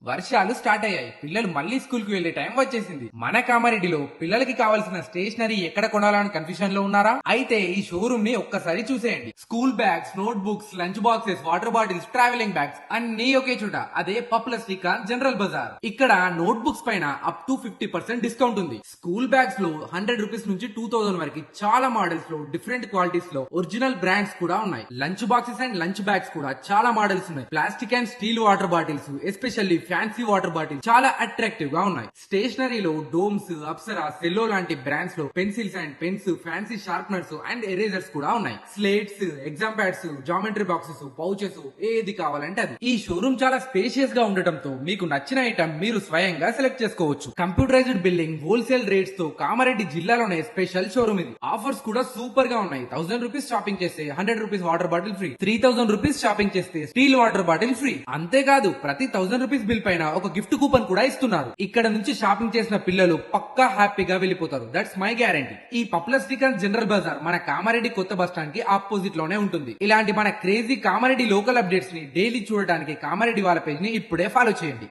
వర్షాలు స్టార్ట్ అయ్యాయి. పిల్లలు మళ్ళీ స్కూల్ కి వెళ్లే టైం వచ్చేసింది. మన కామారెడ్డిలో పిల్లలకి కావాల్సిన స్టేషనరీ ఎక్కడ కొనాలని కన్ఫ్యూజన్ లో ఉన్నారా? అయితే ఈ షోరూమ్ ని ఒక్కసారి చూసేయండి. School bags, note books, lunch boxes, water bottles, travelling bags అన్ని ఒకే చోట. అదే పప్పుల శ్రీకాంత్ జనరల్ బజార్. ఇక్కడ నోట్ బుక్స్ పైన అప్ టు 50% డిస్కౌంట్ ఉంది. స్కూల్ బ్యాగ్స్ లో 100 రూపీస్ నుంచి 2000 వరకు చాలా మోడల్స్ లో డిఫరెంట్ క్వాలిటీస్ లో ఒరిజినల్ బ్రాండ్స్ కూడా ఉన్నాయి. Lunch boxes and lunch bags కూడా చాలా మోడల్స్ ఉన్నాయి. Plastic and steel water bottles, especially fancy water bottle చాలా అట్రాక్టివ్ గా ఉన్నాయి. స్టేషనరీలో డోమ్స్, అప్సరా, సెల్లో లాంటి బ్రాండ్స్ లో pencils and pens, fancy sharpeners and erasers కూడా ఉన్నాయి. Slates, exam pads, geometry boxes, pouches ఏది కావాలంటే అది. ఈ షోరూమ్ చాలా స్పేషియస్ గా ఉండటంతో మీకు నచ్చిన ఐటమ్ మీరు స్వయంగా సెలెక్ట్ చేసుకోవచ్చు. కంప్యూటరైజ్డ్ బిల్లింగ్, హోల్సేల్ రేట్స్ తో కామారెడ్డి జిల్లాలోనే స్పెషల్ షోరూమ్ ఇది. ఆఫర్స్ కూడా సూపర్ గా ఉన్నాయి. 1000 రూపీస్ షాపింగ్ చేస్తే 100 rupees water bottle free, 3000 rupees shopping చేస్తే స్టీల్ వాటర్ బాటిల్ ఫ్రీ. అంతేకాదు ప్రతి 1000 రూపీస్ బిల్ పైన ఒక గిఫ్ట్ కూపన్ కూడా ఇస్తున్నారు. ఇక్కడ నుంచి షాపింగ్ చేసిన పిల్లలు పక్కా హ్యాపీగా వెళ్ళిపోతారు. That's my guarantee. ఈ పప్పులర్ శ్రీకాంత్ జనరల్ బజార్ మన కామారెడ్డి కొత్త బస్ స్టాండ్ కి ఆపోజిట్ లోనే ఉంటుంది. ఇలాంటి మన క్రేజీ కామారెడ్డి లోకల్ అప్డేట్స్ ని డైలీ చూడడానికి కామారెడ్డి వాళ్ళ పేజ్ ని ఇప్పుడే ఫాలో చేయండి.